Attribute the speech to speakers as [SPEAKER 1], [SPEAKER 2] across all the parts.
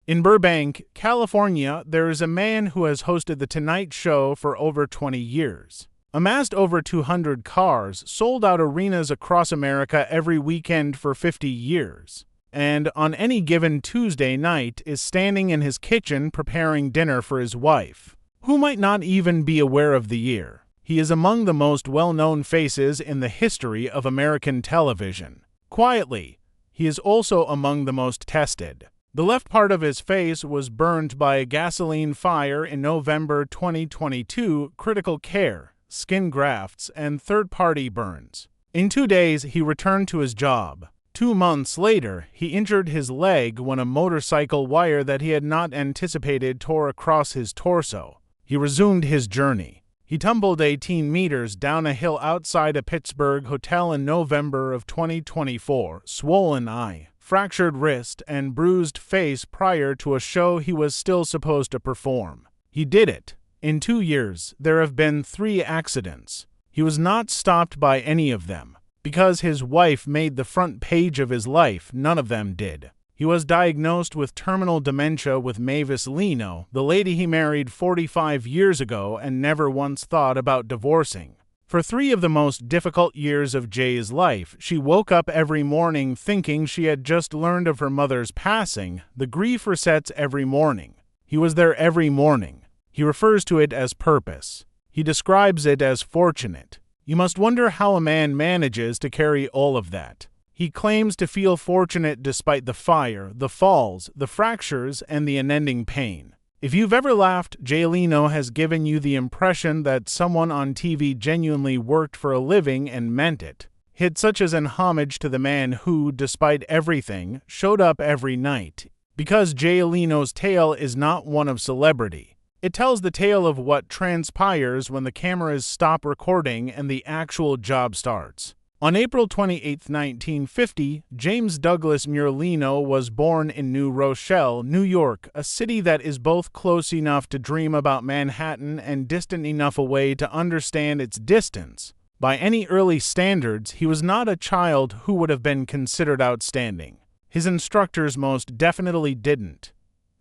[SPEAKER 1] In Burbank, California, there is a man who has hosted The Tonight Show for over 20 years. Amassed over 200 cars, sold out arenas across America every weekend for 50 years, and on any given Tuesday night is standing in his kitchen preparing dinner for his wife, who might not even be aware of the year. He is among the most well-known faces in the history of American television. Quietly, he is also among the most tested. The left part of his face was burned by a gasoline fire in November 2022, critical care, skin grafts, and third-party burns. In 2 days, he returned to his job. 2 months later, he injured his leg when a motorcycle wire that he had not anticipated tore across his torso. He resumed his journey. He tumbled 18 meters down a hill outside a Pittsburgh hotel in November of 2024, swollen eye, fractured wrist, and bruised face prior to a show he was still supposed to perform. He did it. In 2 years, there have been 3 accidents. He was not stopped by any of them. Because his wife made the front page of his life, none of them did. He was diagnosed with terminal dementia with Mavis Leno, the lady he married 45 years ago and never once thought about divorcing. For 3 of the most difficult years of Jay's life, she woke up every morning thinking she had just learned of her mother's passing. The grief resets every morning. He was there every morning. He refers to it as purpose. He describes it as fortunate. You must wonder how a man manages to carry all of that. He claims to feel fortunate despite the fire, the falls, the fractures, and the unending pain. If you've ever laughed, Jay Leno has given you the impression that someone on TV genuinely worked for a living and meant it. Hit such as an homage to the man who, despite everything, showed up every night. Because Jay Leno's tale is not one of celebrity. It tells the tale of what transpires when the cameras stop recording and the actual job starts. On April 28, 1950, James Douglas Muir Leno was born in New Rochelle, New York, a city that is both close enough to dream about Manhattan and distant enough away to understand its distance. By any early standards, he was not a child who would have been considered outstanding. His instructors most definitely didn't.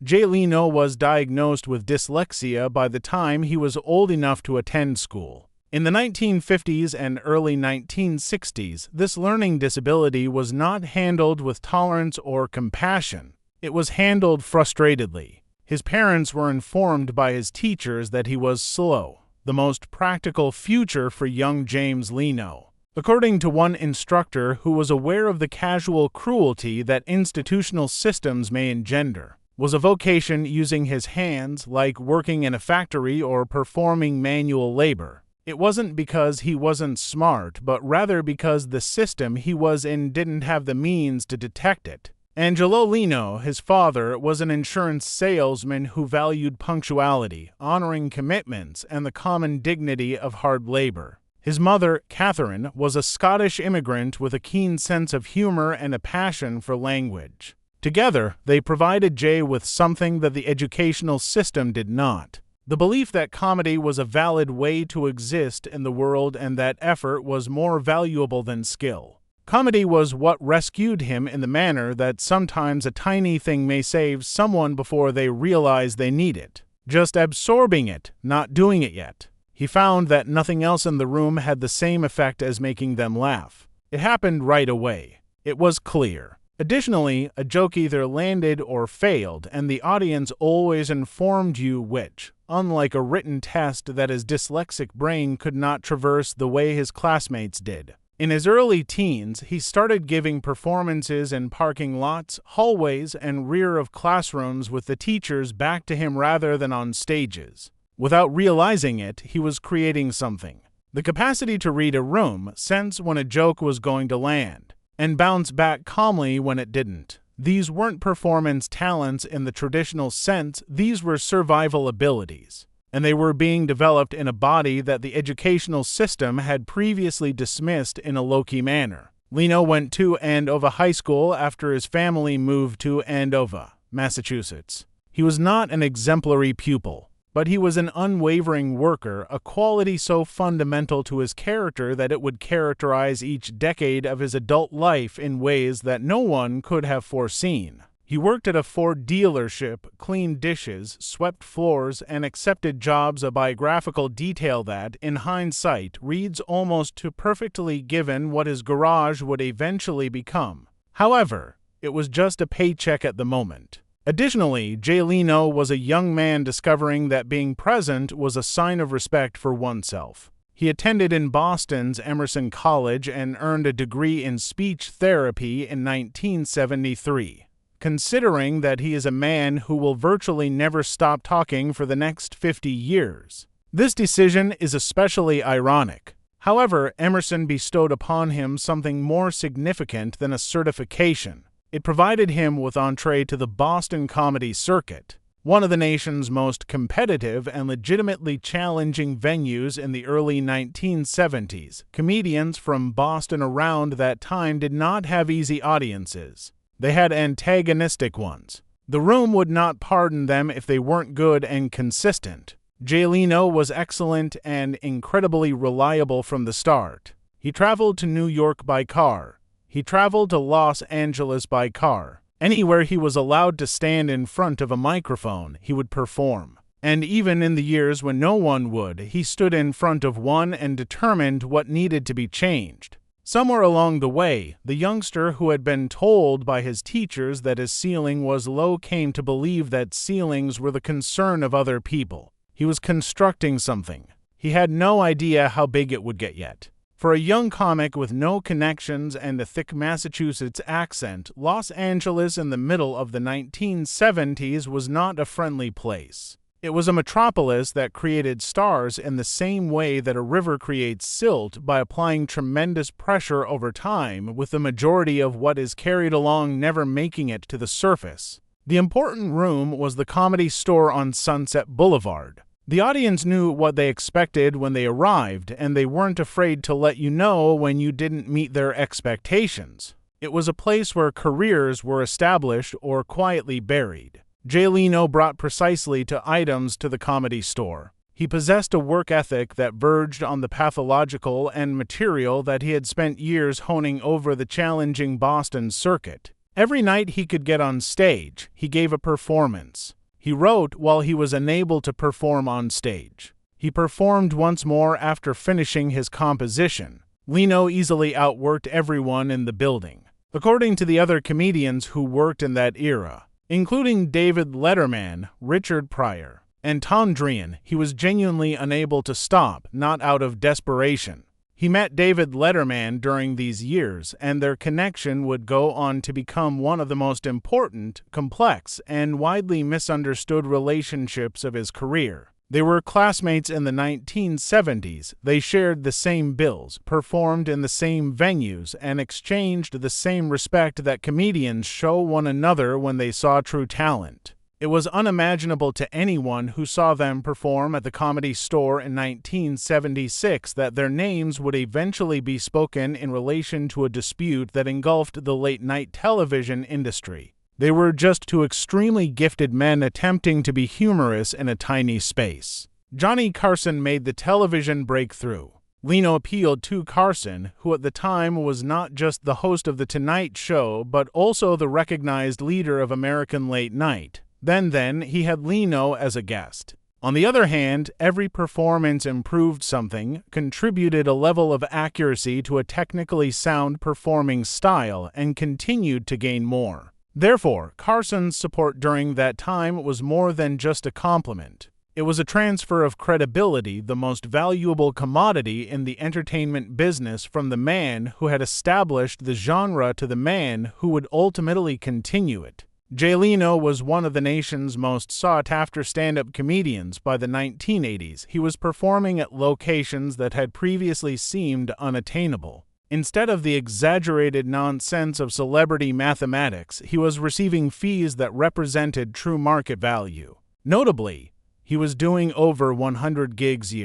[SPEAKER 1] Jay Leno was diagnosed with dyslexia by the time he was old enough to attend school. In the 1950s and early 1960s, this learning disability was not handled with tolerance or compassion. It was handled frustratedly. His parents were informed by his teachers that he was slow, the most practical future for young James Leno. According to one instructor who was aware of the casual cruelty that institutional systems may engender, was a vocation using his hands, like working in a factory or performing manual labor. It wasn't because he wasn't smart, but rather because the system he was in didn't have the means to detect it. Angelo Leno, his father, was an insurance salesman who valued punctuality, honoring commitments, and the common dignity of hard labor. His mother, Catherine, was a Scottish immigrant with a keen sense of humor and a passion for language. Together, they provided Jay with something that the educational system did not. The belief that comedy was a valid way to exist in the world and that effort was more valuable than skill. Comedy was what rescued him in the manner that sometimes a tiny thing may save someone before they realize they need it. Just absorbing it, not doing it yet. He found that nothing else in the room had the same effect as making them laugh. It happened right away. It was clear. Additionally, a joke either landed or failed, and the audience always informed you which, unlike a written test that his dyslexic brain could not traverse the way his classmates did. In his early teens, he started giving performances in parking lots, hallways, and rear of classrooms with the teachers back to him rather than on stages. Without realizing it, he was creating something. The capacity to read a room, sense when a joke was going to land, and bounce back calmly when it didn't. These weren't performance talents in the traditional sense, these were survival abilities. And they were being developed in a body that the educational system had previously dismissed in a low-key manner. Leno went to Andover High School after his family moved to Andover, Massachusetts. He was not an exemplary pupil, but he was an unwavering worker, a quality so fundamental to his character that it would characterize each decade of his adult life in ways that no one could have foreseen. He worked at a Ford dealership, cleaned dishes, swept floors, and accepted jobs. A biographical detail that, in hindsight, reads almost too perfectly given what his garage would eventually become. However, it was just a paycheck at the moment. Additionally, Jay Leno was a young man discovering that being present was a sign of respect for oneself. He attended in Boston's Emerson College and earned a degree in speech therapy in 1973. Considering that he is a man who will virtually never stop talking for the next 50 years. This decision is especially ironic. However, Emerson bestowed upon him something more significant than a certification. It provided him with entree to the Boston comedy circuit, one of the nation's most competitive and legitimately challenging venues in the early 1970s. Comedians from Boston around that time did not have easy audiences. They had antagonistic ones. The room would not pardon them if they weren't good and consistent. Jay Leno was excellent and incredibly reliable from the start. He traveled to New York by car. He traveled to Los Angeles by car. Anywhere he was allowed to stand in front of a microphone, he would perform. And even in the years when no one would, he stood in front of one and determined what needed to be changed. Somewhere along the way, the youngster who had been told by his teachers that his ceiling was low came to believe that ceilings were the concern of other people. He was constructing something. He had no idea how big it would get yet. For a young comic with no connections and a thick Massachusetts accent, Los Angeles in the middle of the 1970s was not a friendly place. It was a metropolis that created stars in the same way that a river creates silt by applying tremendous pressure over time, with the majority of what is carried along never making it to the surface. The important room was the Comedy Store on Sunset Boulevard. The audience knew what they expected when they arrived, and they weren't afraid to let you know when you didn't meet their expectations. It was a place where careers were established or quietly buried. Jay Leno brought precisely to items to the Comedy Store. He possessed a work ethic that verged on the pathological and material that he had spent years honing over the challenging Boston circuit. Every night he could get on stage, he gave a performance. He wrote while he was unable to perform on stage. He performed once more after finishing his composition. Leno easily outworked everyone in the building. According to the other comedians who worked in that era, including David Letterman, Richard Pryor, and Tom Drean, he was genuinely unable to stop, not out of desperation. He met David Letterman during these years, and their connection would go on to become one of the most important, complex, and widely misunderstood relationships of his career. They were classmates in the 1970s. They shared the same bills, performed in the same venues, and exchanged the same respect that comedians show one another when they saw true talent. It was unimaginable to anyone who saw them perform at the Comedy Store in 1976 that their names would eventually be spoken in relation to a dispute that engulfed the late-night television industry. They were just two extremely gifted men attempting to be humorous in a tiny space. Johnny Carson made the television breakthrough. Leno appealed to Carson, who at the time was not just the host of The Tonight Show, but also the recognized leader of American late night. Then he had Leno as a guest. On the other hand, every performance improved something, contributed a level of accuracy to a technically sound performing style, and continued to gain more. Therefore, Carson's support during that time was more than just a compliment. It was a transfer of credibility, the most valuable commodity in the entertainment business, from the man who had established the genre to the man who would ultimately continue it. Jay Leno was one of the nation's most sought-after stand-up comedians by the 1980s. He was performing at locations that had previously seemed unattainable. Instead of the exaggerated nonsense of celebrity mathematics, he was receiving fees that represented true market value. Notably, he was doing over 100 gigs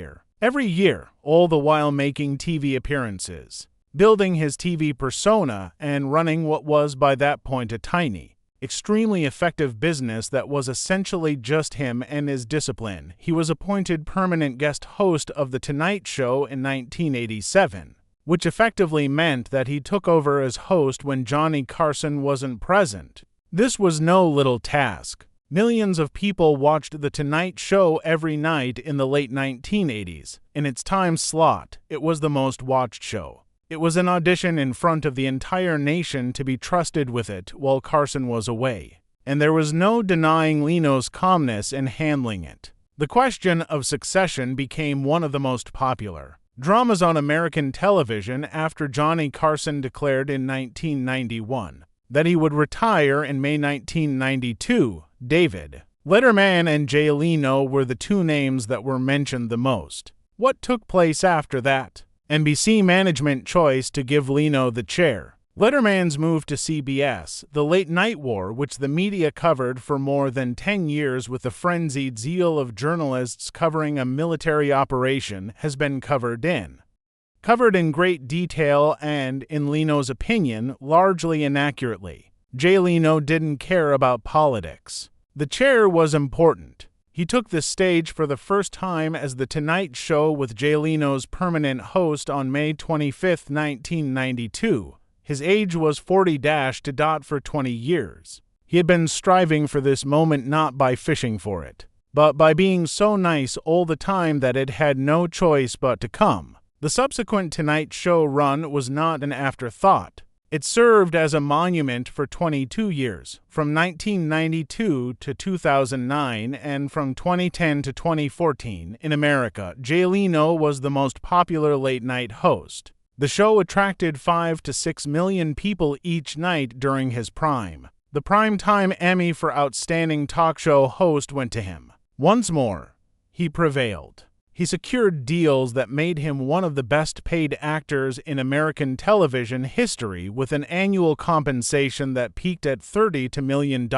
[SPEAKER 1] every year, all the while making TV appearances, building his TV persona, and running what was by that point a tiny, extremely effective business that was essentially just him and his discipline. He was appointed permanent guest host of The Tonight Show in 1987. Which effectively meant that he took over as host when Johnny Carson wasn't present. This was no little task. Millions of people watched The Tonight Show every night in the late 1980s. In its time slot, it was the most watched show. It was an audition in front of the entire nation to be trusted with it while Carson was away. And there was no denying Leno's calmness in handling it. The question of succession became one of the most popular dramas on American television after Johnny Carson declared in 1991 that he would retire in May 1992. David Letterman and Jay Leno were the two names that were mentioned the most. What took place after that? NBC management choice to give Leno the chair. Letterman's move to CBS, the late-night war which the media covered for more than 10 years with the frenzied zeal of journalists covering a military operation, has been covered in great detail and, in Leno's opinion, largely inaccurately. Jay Leno didn't care about politics. The chair was important. He took the stage for the first time as The Tonight Show with Jay Leno's permanent host on May 25, 1992. His age was 40-, for 20 years. He had been striving for this moment not by fishing for it, but by being so nice all the time that it had no choice but to come. The subsequent Tonight Show run was not an afterthought. It served as a monument for 22 years, from 1992 to 2009 and from 2010 to 2014. In America, Jay Leno was the most popular late-night host. The show attracted 5 to 6 million people each night during his prime. The Primetime Emmy for Outstanding Talk Show Host went to him. Once more, he prevailed. He secured deals that made him one of the best-paid actors in American television history with an annual compensation that peaked at $30 million.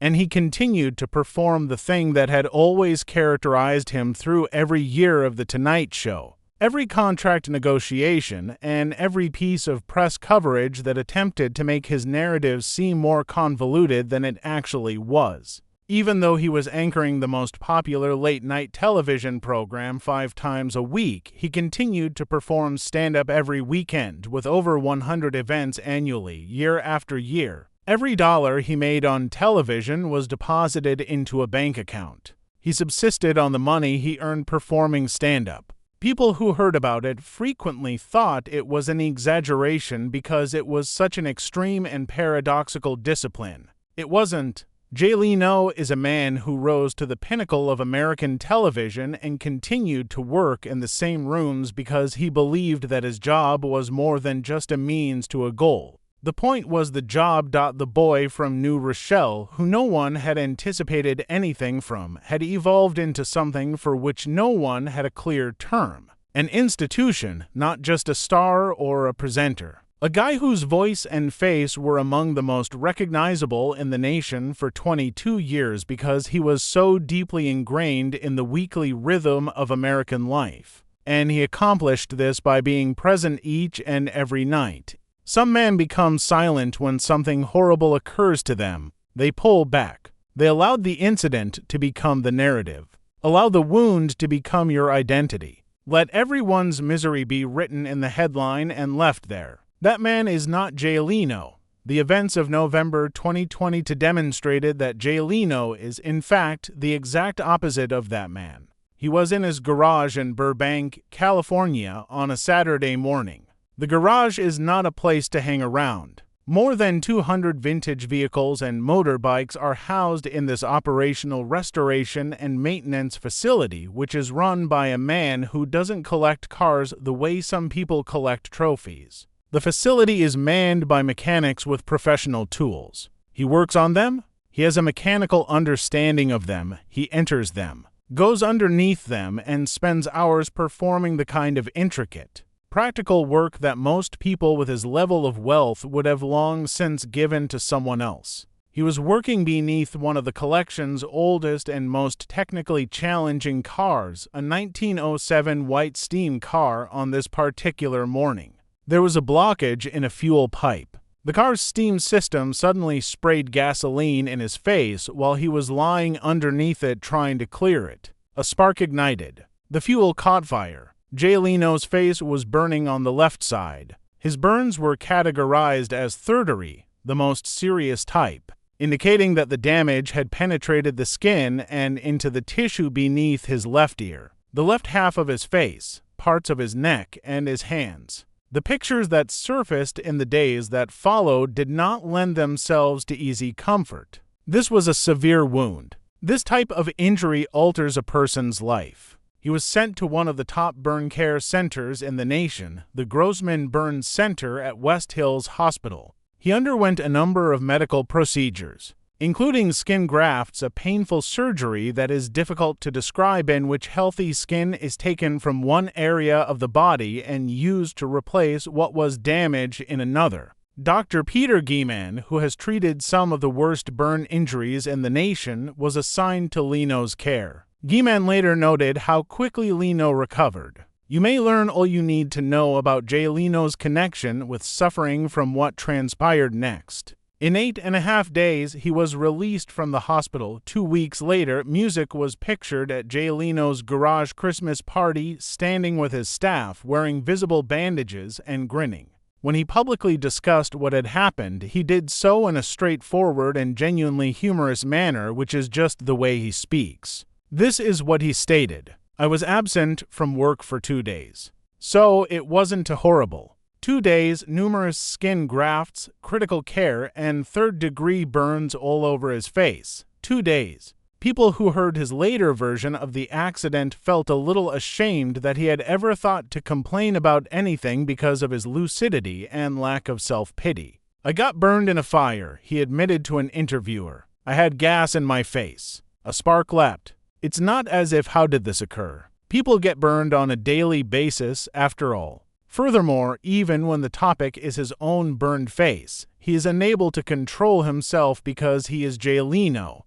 [SPEAKER 1] And he continued to perform the thing that had always characterized him through every year of The Tonight Show. Every contract negotiation and every piece of press coverage that attempted to make his narrative seem more convoluted than it actually was. Even though he was anchoring the most popular late-night television program 5 times a week, he continued to perform stand-up every weekend with over 100 events annually, year after year. Every dollar he made on television was deposited into a bank account. He subsisted on the money he earned performing stand-up. People who heard about it frequently thought it was an exaggeration because it was such an extreme and paradoxical discipline. It wasn't. Jay Leno is a man who rose to the pinnacle of American television and continued to work in the same rooms because he believed that his job was more than just a means to a goal. The point was the job. The boy from New Rochelle, who no one had anticipated anything from, had evolved into something for which no one had a clear term. An institution, not just a star or a presenter. A guy whose voice and face were among the most recognizable in the nation for 22 years because he was so deeply ingrained in the weekly rhythm of American life. And he accomplished this by being present each and every night. Some men become silent when something horrible occurs to them. They pull back. They allowed the incident to become the narrative. Allow the wound to become your identity. Let everyone's misery be written in the headline and left there. That man is not Jay Leno. The events of November 2020 demonstrated that Jay Leno is, in fact, the exact opposite of that man. He was in his garage in Burbank, California, on a Saturday morning. The garage is not a place to hang around. More than 200 vintage vehicles and motorbikes are housed in this operational restoration and maintenance facility, which is run by a man who doesn't collect cars the way some people collect trophies. The facility is manned by mechanics with professional tools. He works on them. He has a mechanical understanding of them. He enters them, goes underneath them, and spends hours performing the kind of intricate, practical work that most people with his level of wealth would have long since given to someone else. He was working beneath one of the collection's oldest and most technically challenging cars, a 1907 white steam car, on this particular morning. There was a blockage in a fuel pipe. The car's steam system suddenly sprayed gasoline in his face while he was lying underneath it trying to clear it. A spark ignited. The fuel caught fire. Jay Leno's face was burning on the left side. His burns were categorized as third-degree, the most serious type. indicating that the damage had penetrated the skin and into the tissue beneath his left ear, the left half of his face, parts of his neck, and his hands. The pictures that surfaced in the days that followed did not lend themselves to easy comfort. This was a severe wound. This type of injury alters a person's life. He was sent to one of the top burn care centers in the nation, the Grossman Burn Center at West Hills Hospital. He underwent a number of medical procedures, including skin grafts, a painful surgery that is difficult to describe in which healthy skin is taken from one area of the body and used to replace what was damaged in another. Dr. Peter Gieman, who has treated some of the worst burn injuries in the nation, was assigned to Leno's care. Gieman later noted how quickly Leno recovered. You may learn all you need to know about Jay Leno's connection with suffering from what transpired next. In 8.5 days, he was released from the hospital. 2 weeks later, music was pictured at Jay Leno's garage Christmas party, standing with his staff, wearing visible bandages and grinning. When he publicly discussed what had happened, he did so in a straightforward and genuinely humorous manner, which is just the way he speaks. This is what he stated: "I was absent from work for 2 days. So it wasn't horrible. 2 days, numerous skin grafts, critical care, and third-degree burns all over his face. 2 days." People who heard his later version of the accident felt a little ashamed that he had ever thought to complain about anything because of his lucidity and lack of self-pity. "I got burned in a fire," he admitted to an interviewer. "I had gas in my face. A spark leapt. It's not as if how did this occur? People get burned on a daily basis after all." Furthermore, even when the topic is his own burned face, he is unable to control himself because he is Jay Leno.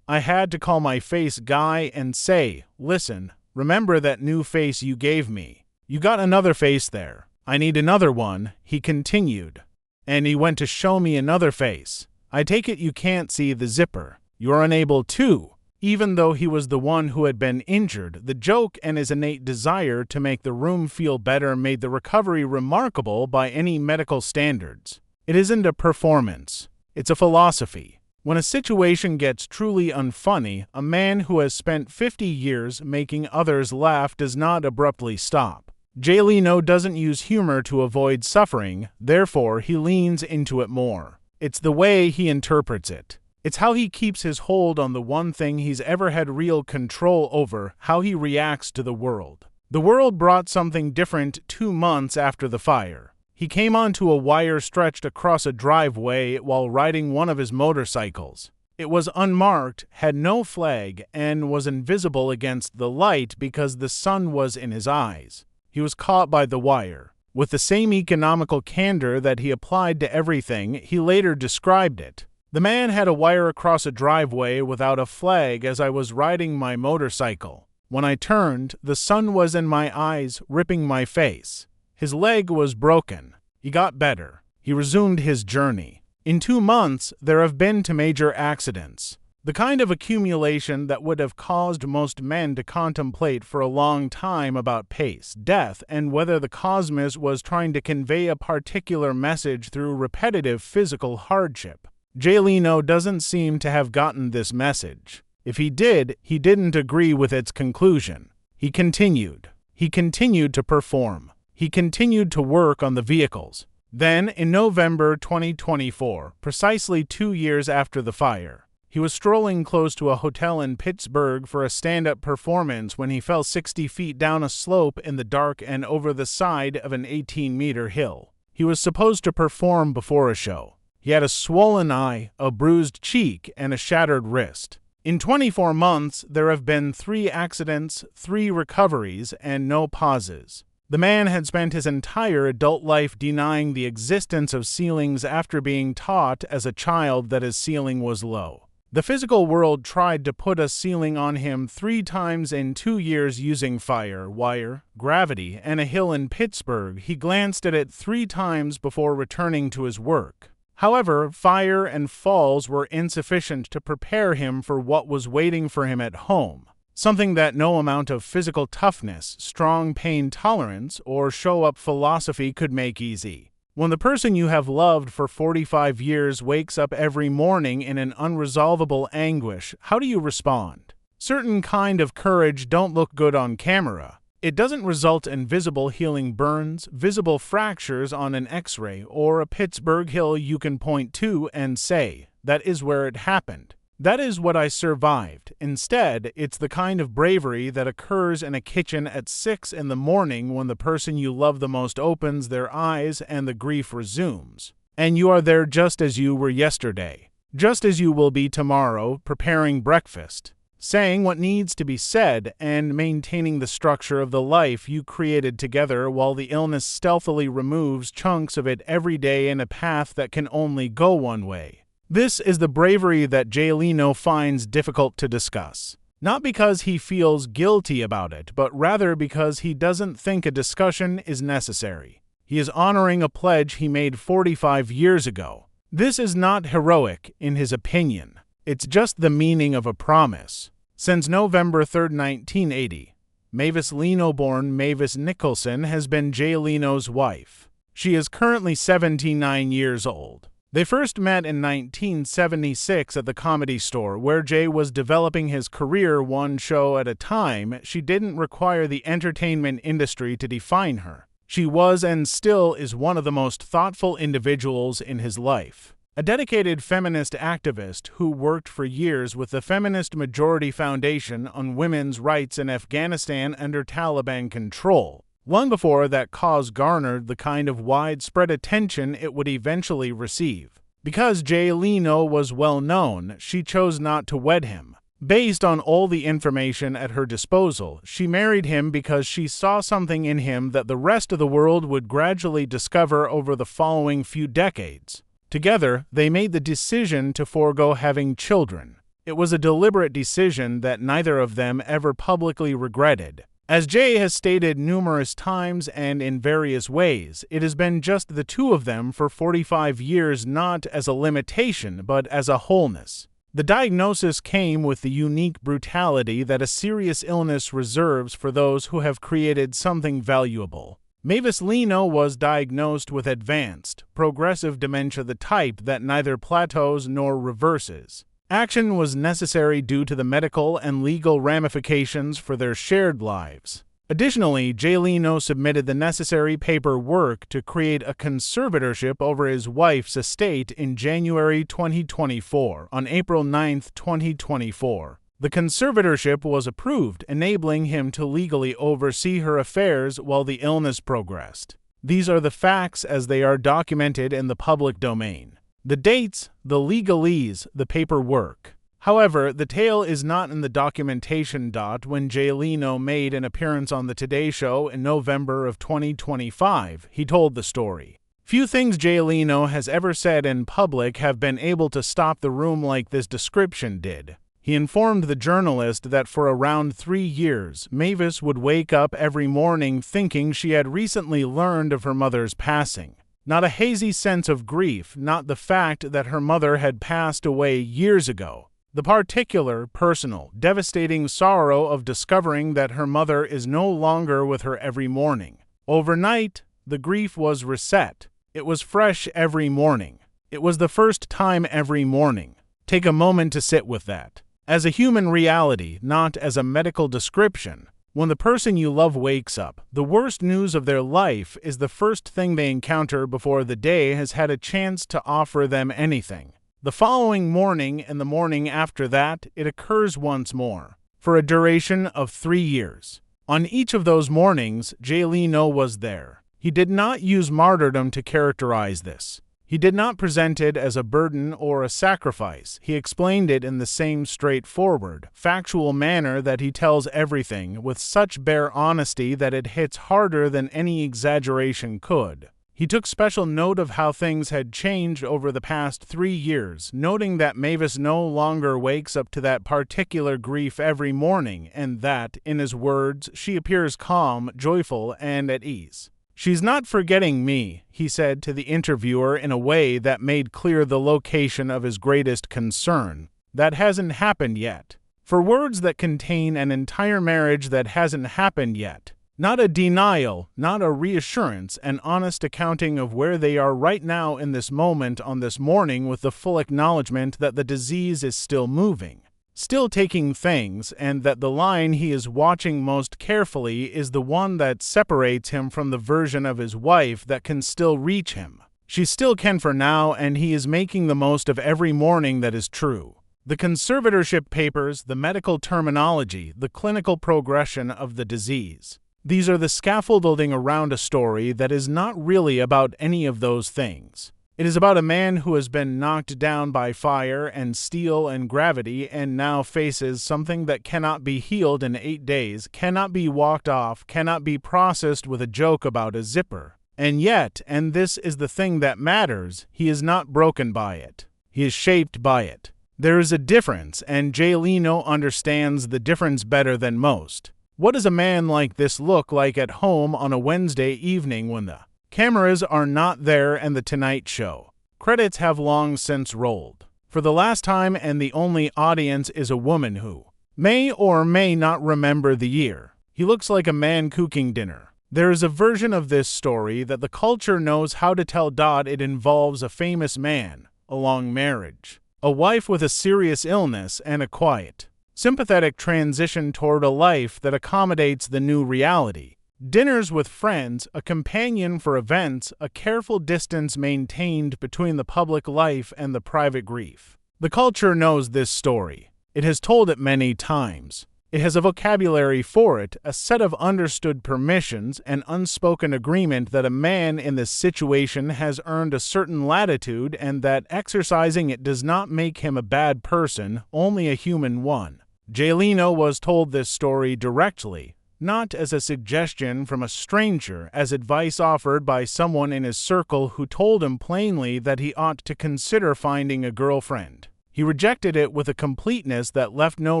[SPEAKER 1] "I had to call my face guy and say, 'Listen, remember that new face you gave me? You got another face there. I need another one,'" he continued. "And he went to show me another face. I take it you can't see the zipper. You're unable to." Even though he was the one who had been injured, the joke and his innate desire to make the room feel better made the recovery remarkable by any medical standards. It isn't a performance. It's a philosophy. When a situation gets truly unfunny, a man who has spent 50 years making others laugh does not abruptly stop. Jay Leno doesn't use humor to avoid suffering, therefore he leans into it more. It's the way he interprets it. It's how he keeps his hold on the one thing he's ever had real control over, how he reacts to the world. The world brought something different 2 months after the fire. He came onto a wire stretched across a driveway while riding one of his motorcycles. It was unmarked, had no flag, and was invisible against the light because the sun was in his eyes. He was caught by the wire. With the same economical candor that he applied to everything, he later described it. "The man had a wire across a driveway without a flag as I was riding my motorcycle. When I turned, the sun was in my eyes, ripping my face. His leg was broken. He got better. He resumed his journey. In 2 months, there have been 2 major accidents. The kind of accumulation that would have caused most men to contemplate for a long time about pace, death, and whether the cosmos was trying to convey a particular message through repetitive physical hardship. Jay Leno doesn't seem to have gotten this message. If he did, he didn't agree with its conclusion. He continued. He continued to perform. He continued to work on the vehicles. Then, in November 2024, precisely 2 years after the fire, he was strolling close to a hotel in Pittsburgh for a stand-up performance when he fell 60 feet down a slope in the dark and over the side of an 18-meter hill. He was supposed to perform before a show. He had a swollen eye, a bruised cheek, and a shattered wrist. In 24 months, there have been 3 accidents, 3 recoveries, and no pauses. The man had spent his entire adult life denying the existence of ceilings after being taught as a child that his ceiling was low. The physical world tried to put a ceiling on him 3 times in 2 years using fire, wire, gravity, and a hill in Pittsburgh. He glanced at it 3 times before returning to his work. However, fire and falls were insufficient to prepare him for what was waiting for him at home, something that no amount of physical toughness, strong pain tolerance, or show-up philosophy could make easy. When the person you have loved for 45 years wakes up every morning in an unresolvable anguish, how do you respond? Certain kind of courage don't look good on camera. It doesn't result in visible healing burns, visible fractures on an X-ray, or a Pittsburgh hill you can point to and say, "That is where it happened. That is what I survived." Instead, it's the kind of bravery that occurs in a kitchen at 6 in the morning when the person you love the most opens their eyes and the grief resumes. And you are there just as you were yesterday, just as you will be tomorrow, preparing breakfast, saying what needs to be said, and maintaining the structure of the life you created together while the illness stealthily removes chunks of it every day in a path that can only go one way. This is the bravery that Jay Leno finds difficult to discuss. Not because he feels guilty about it, but rather because he doesn't think a discussion is necessary. He is honoring a pledge he made 45 years ago. This is not heroic, in his opinion. It's just the meaning of a promise. Since November 3, 1980, Mavis Leno, born Mavis Nicholson, has been Jay Leno's wife. She is currently 79 years old. They first met in 1976 at the Comedy Store, where Jay was developing his career one show at a time. She didn't require the entertainment industry to define her. She was and still is one of the most thoughtful individuals in his life. A dedicated feminist activist who worked for years with the Feminist Majority Foundation on women's rights in Afghanistan under Taliban control, long before that cause garnered the kind of widespread attention it would eventually receive. Because Jay Leno was well known, she chose not to wed him. Based on all the information at her disposal, she married him because she saw something in him that the rest of the world would gradually discover over the following few decades. Together, they made the decision to forego having children. It was a deliberate decision that neither of them ever publicly regretted. As Jay has stated numerous times and in various ways, it has been just the two of them for 45 years, not as a limitation, but as a wholeness. The diagnosis came with the unique brutality that a serious illness reserves for those who have created something valuable. Mavis Leno was diagnosed with advanced, progressive dementia, the type that neither plateaus nor reverses. Action was necessary due to the medical and legal ramifications for their shared lives. Additionally, Jay Leno submitted the necessary paperwork to create a conservatorship over his wife's estate in January 2024. On April 9, 2024, the conservatorship was approved, enabling him to legally oversee her affairs while the illness progressed. These are the facts as they are documented in the public domain. The dates, the legalese, the paperwork. However, the tale is not in the documentation. When Jay Leno made an appearance on the Today Show in November of 2025, he told the story. Few things Jay Leno has ever said in public have been able to stop the room like this description did. He informed the journalist that for around 3 years, Mavis would wake up every morning thinking she had recently learned of her mother's passing. Not a hazy sense of grief, not the fact that her mother had passed away years ago. The particular, personal, devastating sorrow of discovering that her mother is no longer with her every morning. Overnight, the grief was reset. It was fresh every morning. It was the first time every morning. Take a moment to sit with that. As a human reality, not as a medical description. When the person you love wakes up, the worst news of their life is the first thing they encounter before the day has had a chance to offer them anything. The following morning and the morning after that, it occurs once more, for a duration of 3 years. On each of those mornings, Jay Leno was there. He did not use martyrdom to characterize this. He did not present it as a burden or a sacrifice. He explained it in the same straightforward, factual manner that he tells everything, with such bare honesty that it hits harder than any exaggeration could. He took special note of how things had changed over the past 3 years, noting that Mavis no longer wakes up to that particular grief every morning, and that, in his words, she appears calm, joyful, and at ease. "She's not forgetting me," he said to the interviewer in a way that made clear the location of his greatest concern. That hasn't happened yet. For words that contain an entire marriage that hasn't happened yet, Not a denial, not a reassurance, an honest accounting of where they are right now in this moment on this morning with the full acknowledgement that the disease is still moving, still taking things, and that the line he is watching most carefully is the one that separates him from the version of his wife that can still reach him. She still can for now, and he is making the most of every morning that is true. The conservatorship papers, the medical terminology, the clinical progression of the disease. These are the scaffolding around a story that is not really about any of those things. It is about a man who has been knocked down by fire and steel and gravity and now faces something that cannot be healed in 8 days, cannot be walked off, cannot be processed with a joke about a zipper. And yet, and this is the thing that matters, he is not broken by it. He is shaped by it. There is a difference, and Jay Leno understands the difference better than most. What does a man like this look like at home on a Wednesday evening when the cameras are not there and the Tonight Show credits have long since rolled? For the last time, and the only audience is a woman who may or may not remember the year. He looks like a man cooking dinner. There is a version of this story that the culture knows how to tell. It involves a famous man, a long marriage, a wife with a serious illness, and a quiet, sympathetic transition toward a life that accommodates the new reality. Dinners with friends, a companion for events, a careful distance maintained between the public life and the private grief. The culture knows this story. It has told it many times. It has a vocabulary for it, a set of understood permissions, an unspoken agreement that a man in this situation has earned a certain latitude and that exercising it does not make him a bad person, only a human one. Jay Leno was told this story directly, not as a suggestion from a stranger, as advice offered by someone in his circle who told him plainly that he ought to consider finding a girlfriend. He rejected it with a completeness that left no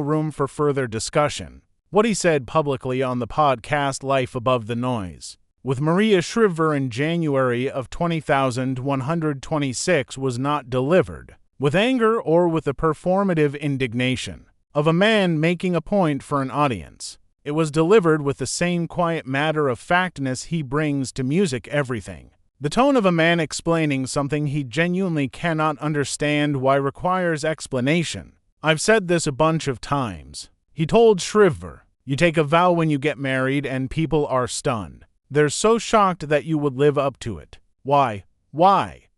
[SPEAKER 1] room for further discussion. What he said publicly on the podcast Life Above the Noise with Maria Shriver in January of 20,126 was not delivered with anger or with the performative indignation of a man making a point for an audience. It was delivered with the same quiet matter-of-factness he brings to music everything. The tone of a man explaining something he genuinely cannot understand why requires explanation. I've said this a bunch of times. He told Shriver, you take a vow when you get married and people are stunned. They're so shocked that you would live up to it. Why? Why?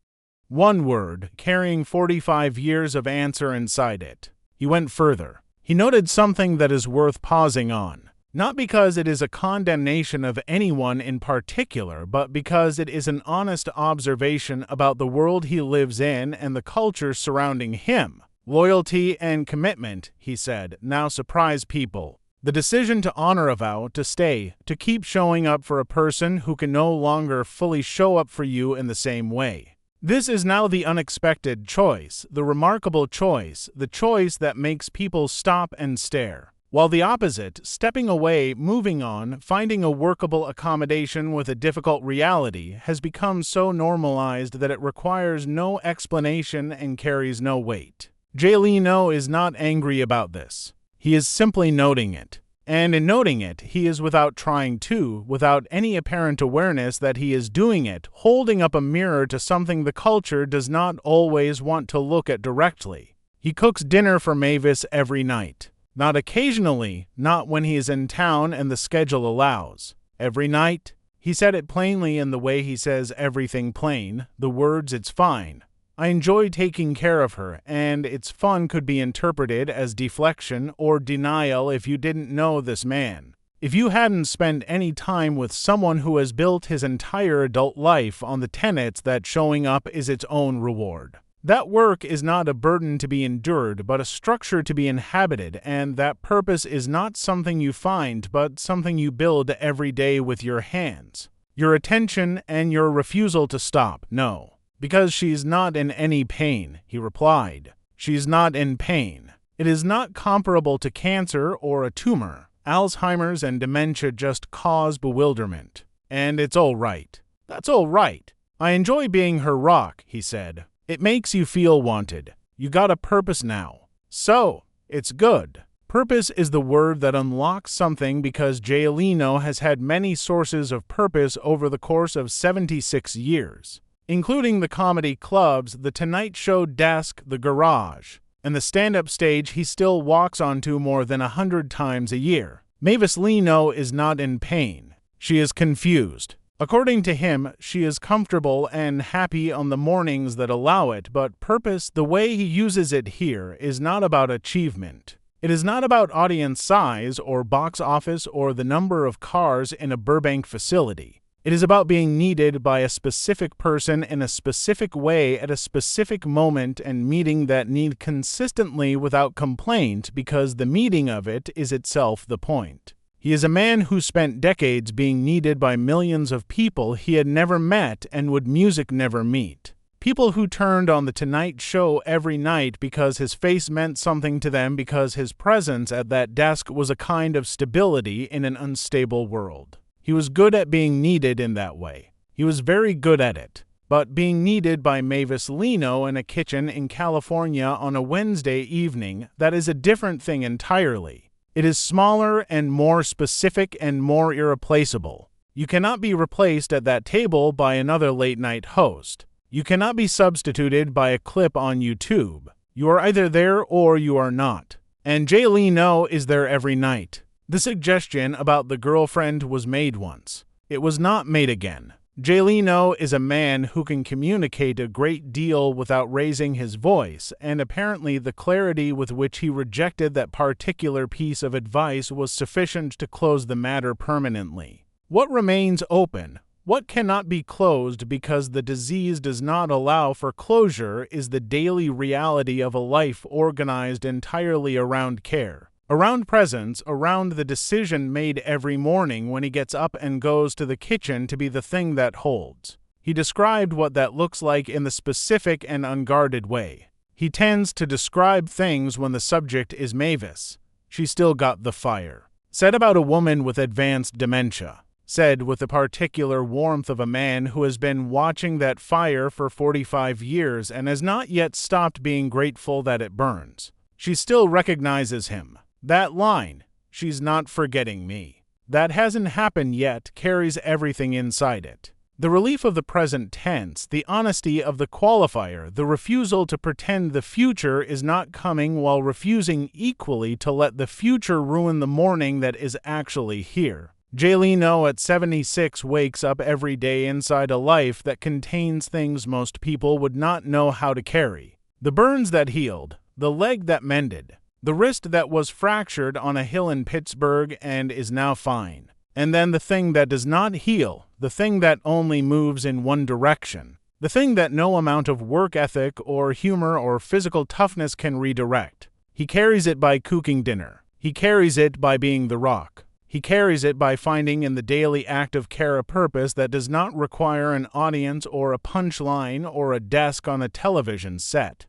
[SPEAKER 1] One word, carrying 45 years of answer inside it. He went further. He noted something that is worth pausing on. Not because it is a condemnation of anyone in particular, but because it is an honest observation about the world he lives in and the culture surrounding him. Loyalty and commitment, he said, now surprise people. The decision to honor a vow, to stay, to keep showing up for a person who can no longer fully show up for you in the same way. This is now the unexpected choice, the remarkable choice, the choice that makes people stop and stare. While the opposite, stepping away, moving on, finding a workable accommodation with a difficult reality, has become so normalized that it requires no explanation and carries no weight. Jay Leno is not angry about this. He is simply noting it. And in noting it, he is without trying to, without any apparent awareness that he is doing it, holding up a mirror to something the culture does not always want to look at directly. He cooks dinner for Mavis every night. Not occasionally, not when he is in town and the schedule allows. Every night, he said it plainly in the way he says everything plain, the words "it's fine." I enjoy taking care of her, and "it's fun" could be interpreted as deflection or denial if you didn't know this man. If you hadn't spent any time with someone who has built his entire adult life on the tenets that showing up is its own reward. That work is not a burden to be endured, but a structure to be inhabited, and that purpose is not something you find, but something you build every day with your hands. Your attention and your refusal to stop. No. Because she's not in any pain, he replied. She's not in pain. It is not comparable to cancer or a tumor. Alzheimer's and dementia just cause bewilderment. And it's all right. That's all right. I enjoy being her rock, he said. It makes you feel wanted. You got a purpose now. So, it's good. Purpose is the word that unlocks something because Jay Leno has had many sources of purpose over the course of 76 years, including the comedy clubs, the Tonight Show desk, the garage, and the stand-up stage he still walks onto more than 100 times a year. Mavis Leno is not in pain. She is confused. According to him, she is comfortable and happy on the mornings that allow it, but purpose, the way he uses it here, is not about achievement. It is not about audience size or box office or the number of cars in a Burbank facility. It is about being needed by a specific person in a specific way at a specific moment and meeting that need consistently without complaint because the meeting of it is itself the point. He is a man who spent decades being needed by millions of people he had never met and would music never meet. People who turned on The Tonight Show every night because his face meant something to them because his presence at that desk was a kind of stability in an unstable world. He was good at being needed in that way. He was very good at it. But being needed by Mavis Leno in a kitchen in California on a Wednesday evening, that is a different thing entirely. It is smaller and more specific and more irreplaceable. You cannot be replaced at that table by another late-night host. You cannot be substituted by a clip on YouTube. You are either there or you are not. And Jay Leno is there every night. The suggestion about the girlfriend was made once. It was not made again. Jay Leno is a man who can communicate a great deal without raising his voice, and apparently the clarity with which he rejected that particular piece of advice was sufficient to close the matter permanently. What remains open, what cannot be closed because the disease does not allow for closure, is the daily reality of a life organized entirely around care. Around presence, around the decision made every morning when he gets up and goes to the kitchen to be the thing that holds. He described what that looks like in the specific and unguarded way. He tends to describe things when the subject is Mavis. She still got the fire. Said about a woman with advanced dementia. Said with the particular warmth of a man who has been watching that fire for 45 years and has not yet stopped being grateful that it burns. She still recognizes him. That line, "She's not forgetting me," that hasn't happened yet, carries everything inside it. The relief of the present tense, the honesty of the qualifier, the refusal to pretend the future is not coming while refusing equally to let the future ruin the morning that is actually here. Jay Leno at 76 wakes up every day inside a life that contains things most people would not know how to carry. The burns that healed, the leg that mended, the wrist that was fractured on a hill in Pittsburgh and is now fine. And then the thing that does not heal, the thing that only moves in one direction, the thing that no amount of work ethic or humor or physical toughness can redirect. He carries it by cooking dinner. He carries it by being the rock. He carries it by finding in the daily act of care a purpose that does not require an audience or a punchline or a desk on a television set.